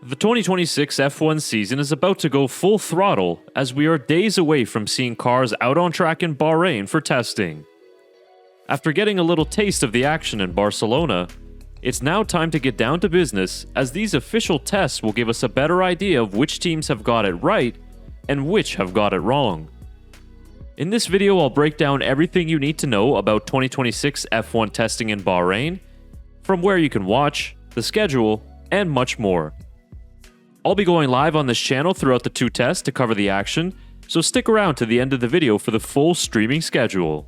The 2026 F1 season is about to go full throttle as we are days away from seeing cars out on track in Bahrain for testing. After getting a little taste of the action in Barcelona, it's now time to get down to business as these official tests will give us a better idea of which teams have got it right and which have got it wrong. In this video, I'll break down everything you need to know about 2026 F1 testing in Bahrain, from where you can watch, the schedule, and much more. I'll be going live on this channel throughout the two tests to cover the action, so stick around to the end of the video for the full streaming schedule.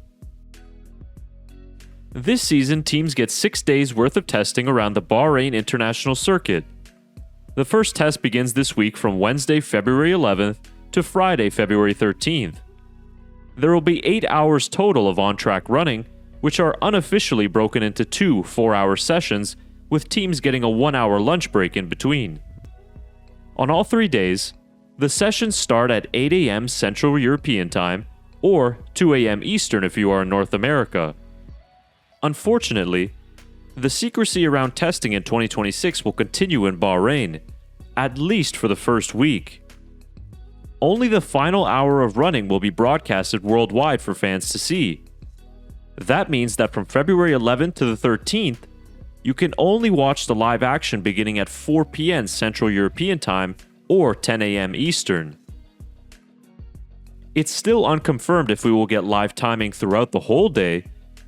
This season, teams get 6 days worth of testing around the Bahrain International Circuit. The first test begins this week from Wednesday, February 11th to Friday, February 13th. There will be 8 hours total of on-track running, which are unofficially broken into 2 4-hour sessions, with teams getting a 1-hour lunch break in between. On all 3 days, the sessions start at 8 a.m. Central European Time, or 2 a.m. Eastern if you are in North America. Unfortunately, the secrecy around testing in 2026 will continue in Bahrain, at least for the first week. Only the final hour of running will be broadcasted worldwide for fans to see. That means that from February 11th to the 13th, you can only watch the live action beginning at 4 p.m. Central European Time or 10 a.m. Eastern. It's still unconfirmed if we will get live timing throughout the whole day,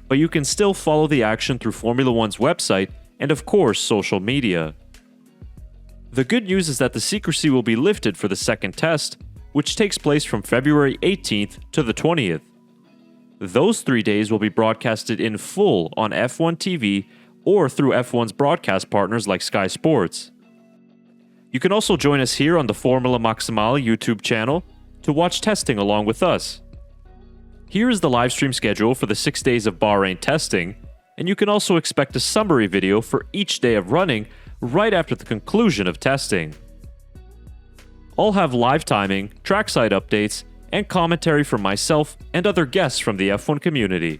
but you can still follow the action through Formula One's website and of course social media. The good news is that the secrecy will be lifted for the second test, which takes place from February 18th to the 20th. Those 3 days will be broadcasted in full on F1 TV or through F1's broadcast partners like Sky Sports. You can also join us here on the Formula Maximale YouTube channel to watch testing along with us. Here is the livestream schedule for the 6 days of Bahrain testing, and you can also expect a summary video for each day of running right after the conclusion of testing. I'll have live timing, trackside updates, and commentary from myself and other guests from the F1 community.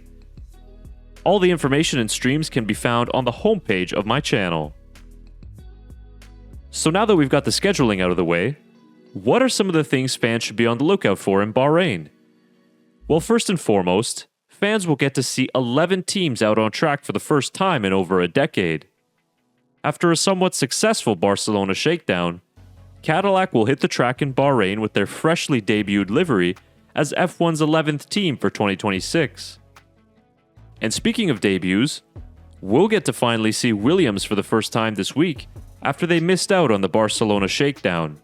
All the information and streams can be found on the homepage of my channel. So now that we've got the scheduling out of the way, what are some of the things fans should be on the lookout for in Bahrain? Well, first and foremost, fans will get to see 11 teams out on track for the first time in over a decade. After a somewhat successful Barcelona shakedown, Cadillac will hit the track in Bahrain with their freshly debuted livery as F1's 11th team for 2026. And speaking of debuts, we'll get to finally see Williams for the first time this week after they missed out on the Barcelona shakedown.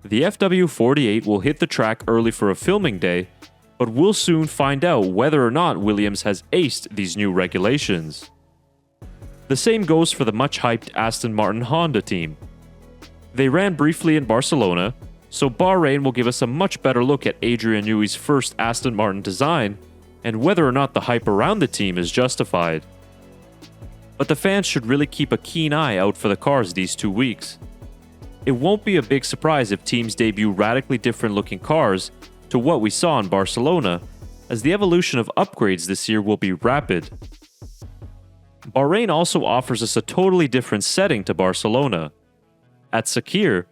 The FW48 will hit the track early for a filming day, but we'll soon find out whether or not Williams has aced these new regulations. The same goes for the much-hyped Aston Martin Honda team. They ran briefly in Barcelona, so Bahrain will give us a much better look at Adrian Newey's first Aston Martin design and whether or not the hype around the team is justified. But the fans should really keep a keen eye out for the cars these 2 weeks. It won't be a big surprise if teams debut radically different looking cars to what we saw in Barcelona, as the evolution of upgrades this year will be rapid. Bahrain also offers us a totally different setting to Barcelona. At Sakhir,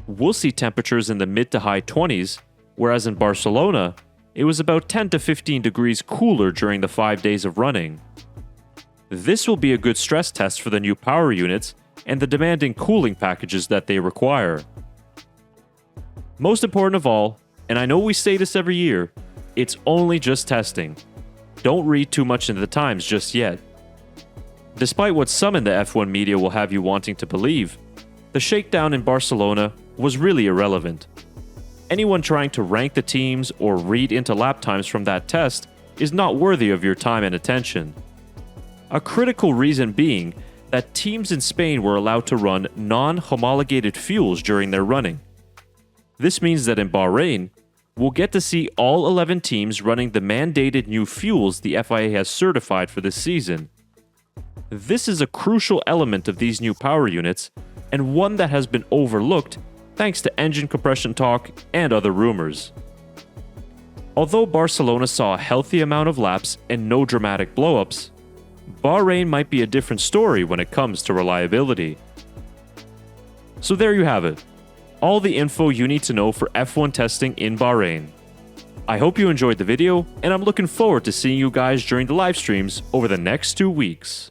we'll see temperatures in the mid to high 20s, whereas in Barcelona, it was about 10 to 15 degrees cooler during the 5 days of running. This will be a good stress test for the new power units and the demanding cooling packages that they require. Most important of all, and I know we say this every year, it's only just testing. Don't read too much into the times just yet. Despite what some in the F1 media will have you wanting to believe, the shakedown in Barcelona was really irrelevant. Anyone trying to rank the teams or read into lap times from that test is not worthy of your time and attention. A critical reason being that teams in Spain were allowed to run non-homologated fuels during their running. This means that in Bahrain, we'll get to see all 11 teams running the mandated new fuels the FIA has certified for this season. This is a crucial element of these new power units, and one that has been overlooked thanks to engine compression talk and other rumors. Although Barcelona saw a healthy amount of laps and no dramatic blowups, Bahrain might be a different story when it comes to reliability. So there you have it. All the info you need to know for F1 testing in Bahrain. I hope you enjoyed the video, and I'm looking forward to seeing you guys during the live streams over the next 2 weeks.